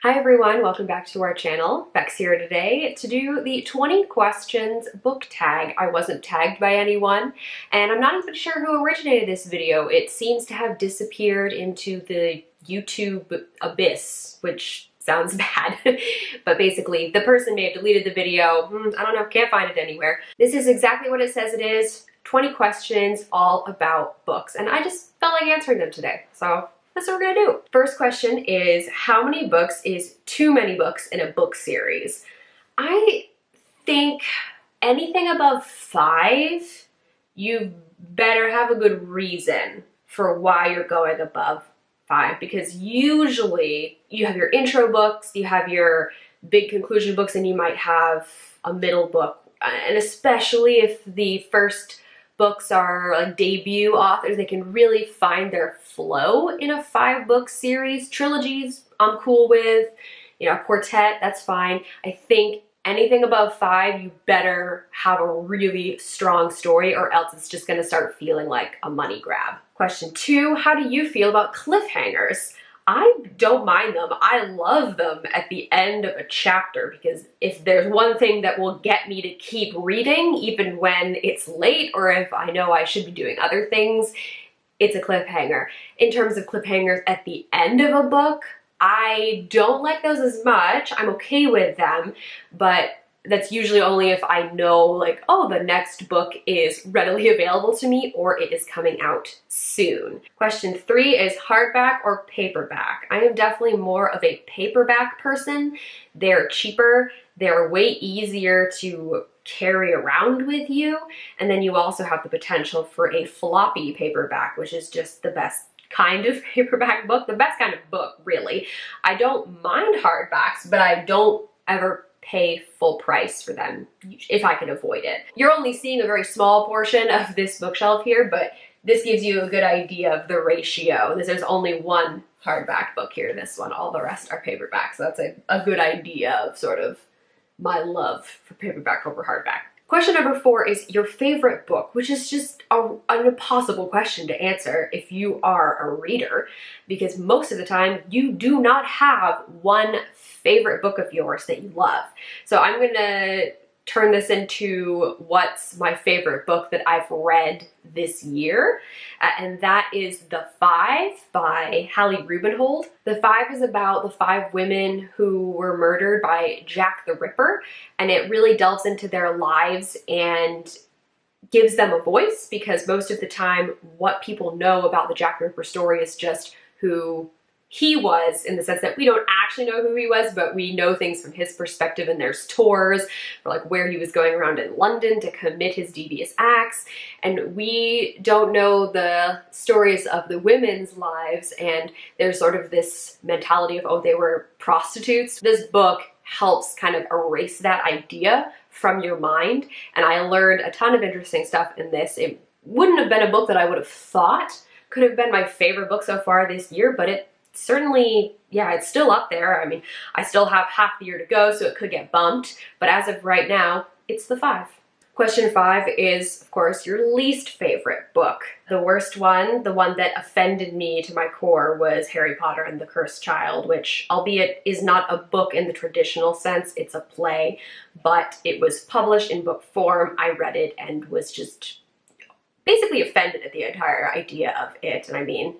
Hi everyone, welcome back to our channel. Bex here today to do the 20 questions book tag. I wasn't tagged by anyone, and I'm not even sure who originated this video. It seems to have disappeared into the YouTube abyss, which sounds bad. But basically, the person may have deleted the video. I don't know, can't find it anywhere. This is exactly what it says it is. 20 questions all about books, and I just felt like answering them today, so that's what we're gonna do. First question is, how many books is too many books in a book series? I think anything above 5, you better have a good reason for why you're going above 5, because usually you have your intro books, you have your big conclusion books, and you might have a middle book. And especially if the first books are like debut authors, they can really find their flow in a 5-book series. Trilogies, I'm cool with. You know, a quartet, that's fine. I think anything above 5, you better have a really strong story, or else it's just gonna start feeling like a money grab. Question 2, how do you feel about cliffhangers? I don't mind them. I love them at the end of a chapter, because if there's one thing that will get me to keep reading, even when it's late or if I know I should be doing other things, it's a cliffhanger. In terms of cliffhangers at the end of a book, I don't like those as much. I'm okay with them, but that's usually only if I know, like, oh, the next book is readily available to me or it is coming out soon. Question 3 is hardback or paperback? I am definitely more of a paperback person. They're cheaper, they're way easier to carry around with you, and then you also have the potential for a floppy paperback, which is just the best kind of paperback book, the best kind of book, really. I don't mind hardbacks, but I don't ever pay full price for them if I can avoid it. You're only seeing a very small portion of this bookshelf here, but this gives you a good idea of the ratio. There's only one hardback book here, this one, all the rest are paperback, so that's a good idea of sort of my love for paperback over hardback. Question number 4 is your favorite book, which is just an impossible question to answer if you are a reader, because most of the time you do not have one favorite book of yours that you love. So I'm gonna turn this into what's my favorite book that I've read this year, and that is The 5 by Hallie Rubenhold. The 5 is about the 5 women who were murdered by Jack the Ripper, and it really delves into their lives and gives them a voice, because most of the time what people know about the Jack the Ripper story is just who he was, in the sense that we don't actually know who he was, but we know things from his perspective, and there's tours for like where he was going around in London to commit his devious acts, and we don't know the stories of the women's lives, and there's sort of this mentality of, oh, they were prostitutes. This book helps kind of erase that idea from your mind, and I learned a ton of interesting stuff in this. It wouldn't have been a book that I would have thought could have been my favorite book so far this year, but it certainly, yeah, it's still up there. I mean, I still have half the year to go, so it could get bumped, but as of right now, it's The 5. Question 5 is, of course, your least favorite book. The worst one, the one that offended me to my core, was Harry Potter and the Cursed Child, which, albeit is not a book in the traditional sense, it's a play, but it was published in book form. I read it and was just basically offended at the entire idea of it. And I mean,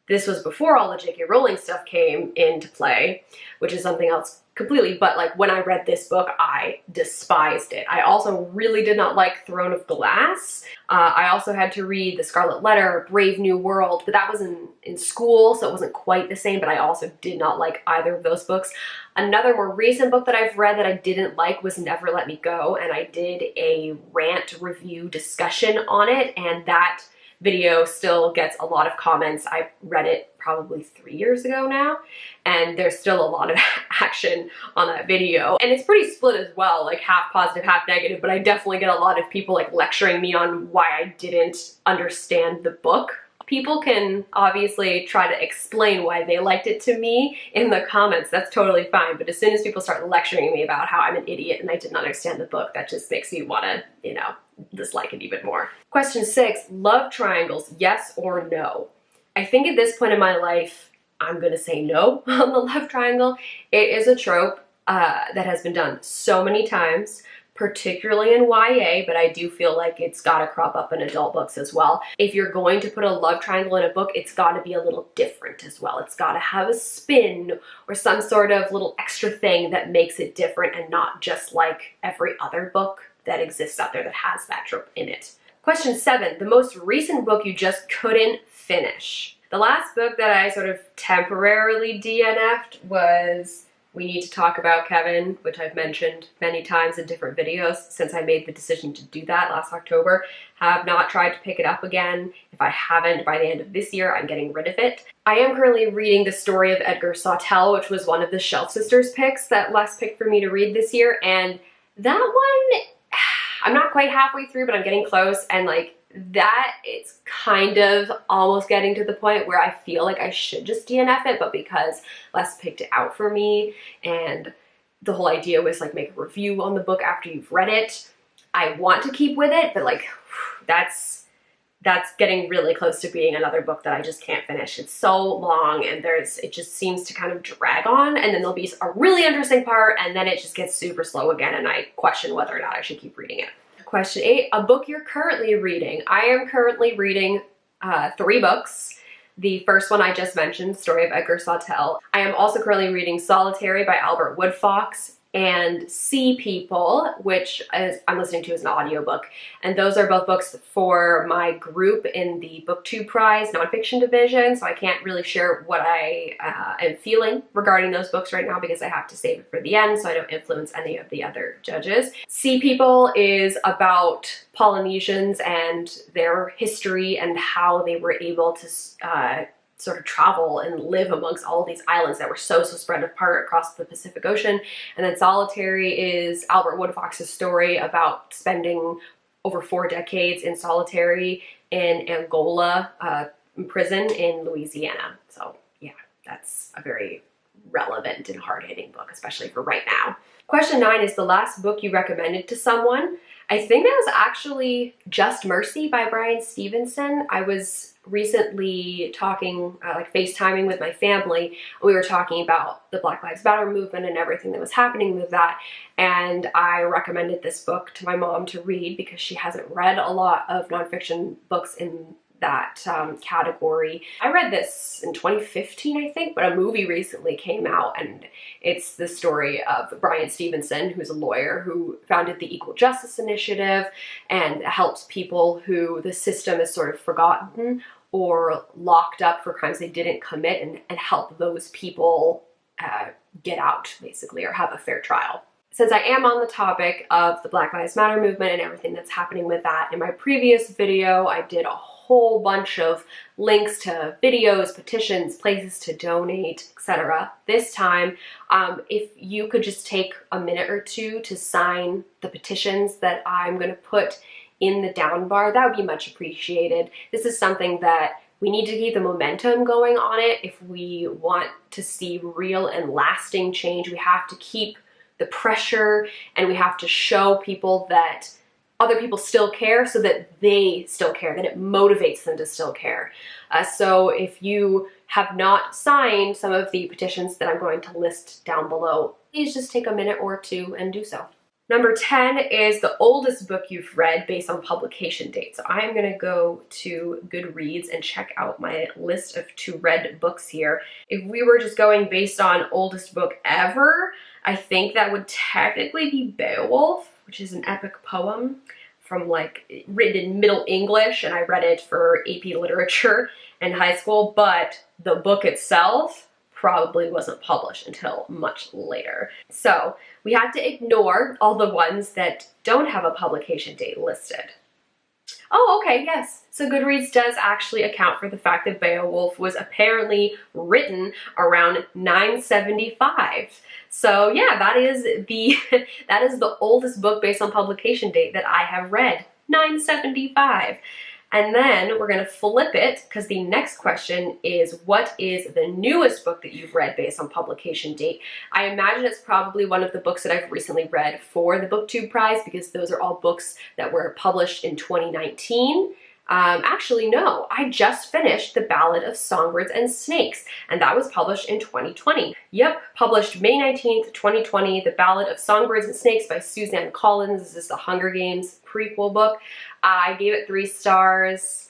this was before all the J.K. Rowling stuff came into play, which is something else completely, but like when I read this book, I despised it. I also really did not like Throne of Glass. I also had to read The Scarlet Letter, Brave New World, but that was in school, so it wasn't quite the same, but I also did not like either of those books. Another more recent book that I've read that I didn't like was Never Let Me Go, and I did a rant review discussion on it, and that video still gets a lot of comments. I read it probably 3 years ago now, and there's still a lot of action on that video. And it's pretty split as well, like half positive, half negative, but I definitely get a lot of people like lecturing me on why I didn't understand the book. People can obviously try to explain why they liked it to me in the comments, that's totally fine, but as soon as people start lecturing me about how I'm an idiot and I didn't understand the book, that just makes me want to, you know, dislike it even more. Question 6, love triangles, yes or no? I think at this point in my life, I'm gonna say no on the love triangle. It is a trope that has been done so many times, particularly in YA, but I do feel like it's gotta crop up in adult books as well. If you're going to put a love triangle in a book, it's gotta be a little different as well. It's gotta have a spin or some sort of little extra thing that makes it different and not just like every other book that exists out there that has that trope in it. Question 7, the most recent book you just couldn't finish. The last book that I sort of temporarily DNF'd was We Need to Talk About Kevin, which I've mentioned many times in different videos since I made the decision to do that last October. Have not tried to pick it up again. If I haven't, by the end of this year, I'm getting rid of it. I am currently reading the story of Edgar Sawtelle, which was one of the Shelf Sisters picks that Les picked for me to read this year, and that one, I'm not quite halfway through, but I'm getting close, and like that, it's kind of almost getting to the point where I feel like I should just DNF it, but because Les picked it out for me and the whole idea was like make a review on the book after you've read it, I want to keep with it, but like that's getting really close to being another book that I just can't finish. It's so long and it just seems to kind of drag on, and then there'll be a really interesting part and then it just gets super slow again and I question whether or not I should keep reading it. Question 8, a book you're currently reading. I am currently reading 3 books. The first one I just mentioned, Story of Edgar Sawtelle. I am also currently reading Solitary by Albert Woodfox and Sea People, which I'm listening to as an audiobook. And those are both books for my group in the BookTube Prize nonfiction division, so I can't really share what I am feeling regarding those books right now because I have to save it for the end so I don't influence any of the other judges. Sea People is about Polynesians and their history and how they were able to sort of travel and live amongst all of these islands that were so spread apart across the Pacific Ocean. And then Solitary is Albert Woodfox's story about spending over 4 decades in solitary in Angola prison in Louisiana. So yeah, that's a very relevant and hard-hitting book, especially for right now. Question 9 is the last book you recommended to someone. I think that was actually Just Mercy by Bryan Stevenson. I was recently talking, like FaceTiming with my family. We were talking about the Black Lives Matter movement and everything that was happening with that. And I recommended this book to my mom to read because she hasn't read a lot of nonfiction books in that category. I read this in 2015, I think, but a movie recently came out and it's the story of Bryan Stevenson, who's a lawyer who founded the Equal Justice Initiative and helps people who the system has sort of forgotten or locked up for crimes they didn't commit and help those people get out, basically, or have a fair trial. Since I am on the topic of the Black Lives Matter movement and everything that's happening with that, in my previous video, I did a whole bunch of links to videos, petitions, places to donate, etc. This time, if you could just take a minute or two to sign the petitions that I'm going to put in the down bar, that would be much appreciated. This is something that we need to keep the momentum going on it. If we want to see real and lasting change, we have to keep the pressure and we have to show people that other people still care so that they still care, that it motivates them to still care. So if you have not signed some of the petitions that I'm going to list down below, please just take a minute or two and do so. Number 10 is the oldest book you've read based on publication date. So I'm gonna go to Goodreads and check out my list of to-read books here. If we were just going based on oldest book ever, I think that would technically be Beowulf, which is an epic poem from like written in Middle English, and I read it for AP Literature in high school, but the book itself probably wasn't published until much later. So we have to ignore all the ones that don't have a publication date listed. Oh, okay, yes. So Goodreads does actually account for the fact that Beowulf was apparently written around 975. So yeah, that is the oldest book based on publication date that I have read, 975. And then we're gonna flip it because the next question is, what is the newest book that you've read based on publication date? I imagine it's probably one of the books that I've recently read for the BookTube Prize because those are all books that were published in 2019. Actually, no, I just finished The Ballad of Songbirds and Snakes, and that was published in 2020. Yep, published May 19th, 2020, The Ballad of Songbirds and Snakes by Suzanne Collins. This is the Hunger Games prequel book. I gave it 3 stars.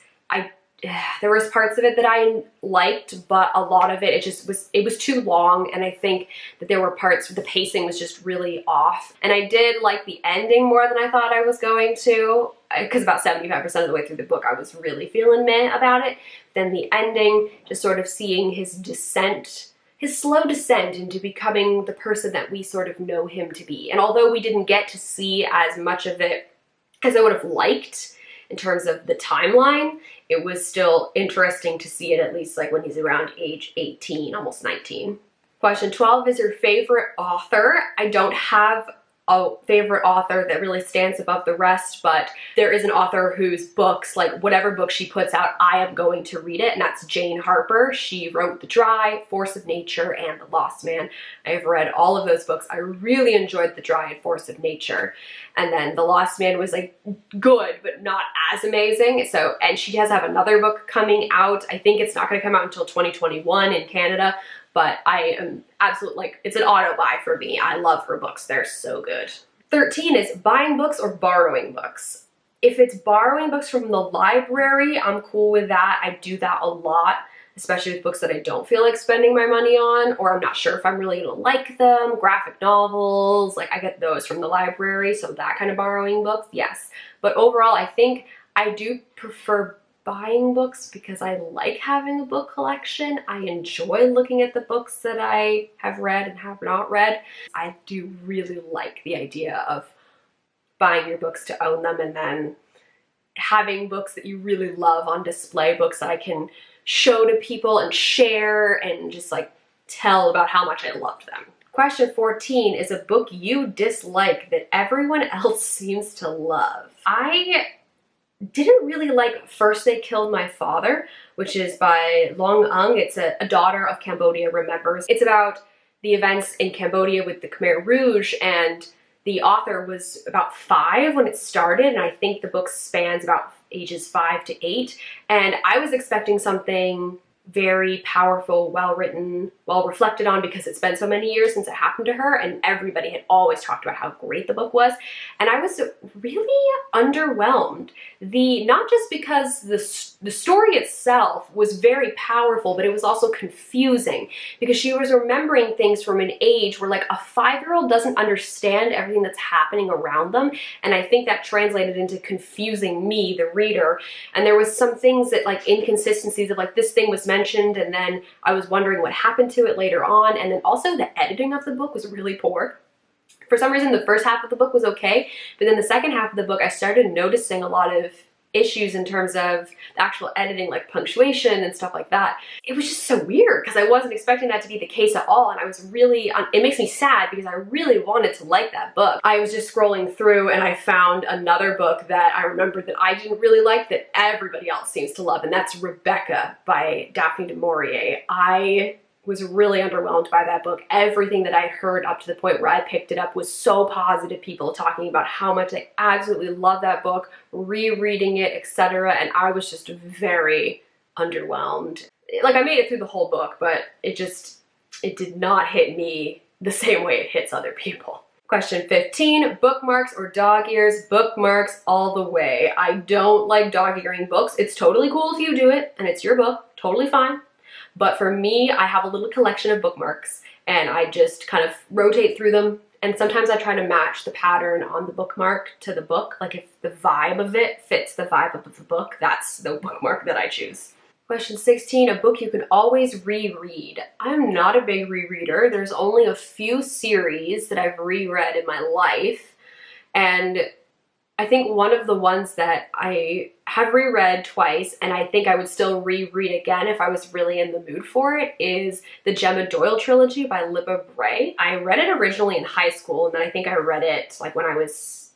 There was parts of it that I liked, but a lot of it, it was too long, and I think that there were parts where the pacing was just really off. And I did like the ending more than I thought I was going to, because about 75% of the way through the book I was really feeling meh about it. Then the ending, just sort of seeing his descent, his slow descent into becoming the person that we sort of know him to be. And although we didn't get to see as much of it as I would have liked in terms of the timeline, it was still interesting to see it at least like when he's around age 18, almost 19. Question 12 is your favorite author. I don't have a favorite author that really stands above the rest, but there is an author whose books, like whatever book she puts out, I am going to read it, and that's Jane Harper. She wrote The Dry, Force of Nature, and The Lost Man. I have read all of those books. I really enjoyed The Dry and Force of Nature. And then The Lost Man was like good, but not as amazing. So, and she does have another book coming out. I think it's not going to come out until 2021 in Canada, but I am absolutely, like, it's an auto buy for me. I love her books. They're so good. 13 is buying books or borrowing books. If it's borrowing books from the library, I'm cool with that. I do that a lot, especially with books that I don't feel like spending my money on, or I'm not sure if I'm really gonna like them. Graphic novels, like I get those from the library, so that kind of borrowing books, yes. But overall, I think I do prefer buying books because I like having a book collection. I enjoy looking at the books that I have read and have not read. I do really like the idea of buying your books to own them and then having books that you really love on display, books that I can show to people and share and just like tell about how much I loved them. Question 14 is a book you dislike that everyone else seems to love. I didn't really like First They Killed My Father, which is by Long Ung. It's a daughter of Cambodia remembers. It's about the events in Cambodia with the Khmer Rouge, and the author was about 5 when it started, and I think the book spans about ages 5 to 8. And I was expecting something very powerful, well-written, well-reflected on, because it's been so many years since it happened to her, and everybody had always talked about how great the book was. And I was really underwhelmed. Not just because the story itself was very powerful, but it was also confusing, because she was remembering things from an age where like a 5-year-old doesn't understand everything that's happening around them. And I think that translated into confusing me, the reader. And there was some things that, like, inconsistencies of like, this thing was mentioned and then I was wondering what happened to it later on. And then also the editing of the book was really poor. For some reason, the first half of the book was okay, but then the second half of the book, I started noticing a lot of issues in terms of the actual editing, like punctuation and stuff like that. It was just so weird because I wasn't expecting that to be the case at all, and I was really, it makes me sad because I really wanted to like that book. I was just scrolling through and I found another book that I remembered that I didn't really like that everybody else seems to love, and that's Rebecca by Daphne du Maurier. I was really underwhelmed by that book. Everything that I heard up to the point where I picked it up was so positive, people talking about how much they absolutely love that book, rereading it, etc. And I was just very underwhelmed. Like, I made it through the whole book, but it did not hit me the same way it hits other people. Question 15, bookmarks or dog ears? Bookmarks all the way. I don't like dog earing books. It's totally cool if you do it and it's your book, totally fine. But for me, I have a little collection of bookmarks and I just kind of rotate through them. And sometimes I try to match the pattern on the bookmark to the book. Like if the vibe of it fits the vibe of the book, that's the bookmark that I choose. Question 16, a book you can always reread. I'm not a big rereader. There's only a few series that I've reread in my life. And I think one of the ones that I have reread twice, and I think I would still reread again if I was really in the mood for it, is the Gemma Doyle trilogy by Libba Bray. I read it originally in high school, and then I think I read it like when I was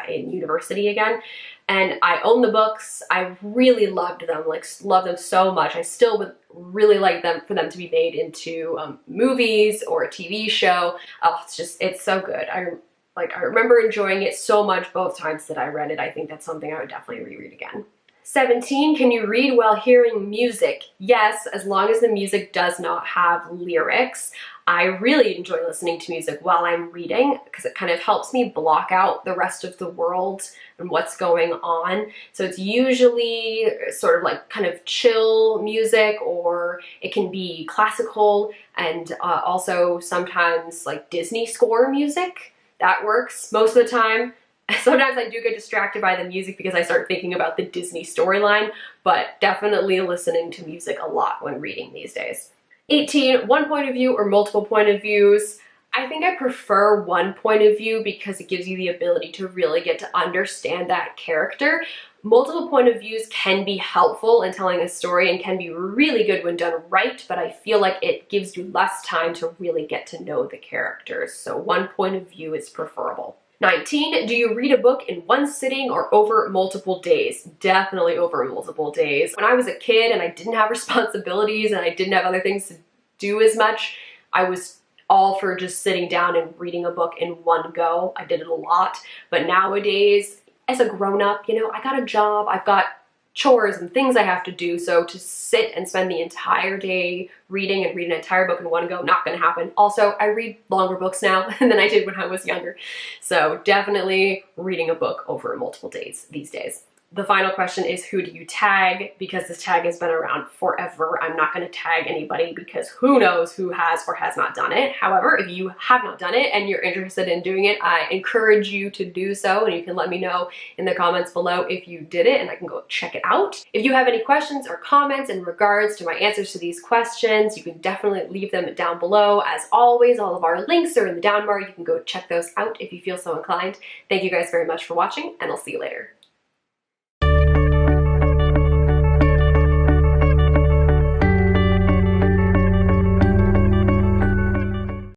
in university again. And I own the books. I really loved them, like love them so much. I still would really like them for them to be made into movies or a TV show. Oh, it's so good. I remember enjoying it so much both times that I read it. I think that's something I would definitely reread again. 17, can you read while hearing music? Yes, as long as the music does not have lyrics. I really enjoy listening to music while I'm reading because it kind of helps me block out the rest of the world and what's going on. So it's usually sort of like kind of chill music, or it can be classical, and also sometimes like Disney score music. That works most of the time. Sometimes I do get distracted by the music because I start thinking about the Disney storyline, but definitely listening to music a lot when reading these days. 18, one point of view or multiple point of views. I think I prefer one point of view because it gives you the ability to really get to understand that character. Multiple point of views can be helpful in telling a story and can be really good when done right, but I feel like it gives you less time to really get to know the characters. So one point of view is preferable. 19, do you read a book in one sitting or over multiple days? Definitely over multiple days. When I was a kid and I didn't have responsibilities and I didn't have other things to do as much, I was all for just sitting down and reading a book in one go. I did it a lot. But nowadays, as a grown-up, you know, I got a job, I've got chores and things I have to do, so to sit and spend the entire day reading and read an entire book in one go, not gonna happen. Also, I read longer books now than I did when I was younger. So definitely reading a book over multiple days these days. The final question is, who do you tag? Because this tag has been around forever, I'm not going to tag anybody because who knows who has or has not done it. However, if you have not done it and you're interested in doing it, I encourage you to do so, and you can let me know in the comments below if you did it and I can go check it out. If you have any questions or comments in regards to my answers to these questions, you can definitely leave them down below. As always, all of our links are in the down bar. You can go check those out if you feel so inclined. Thank you guys very much for watching, and I'll see you later.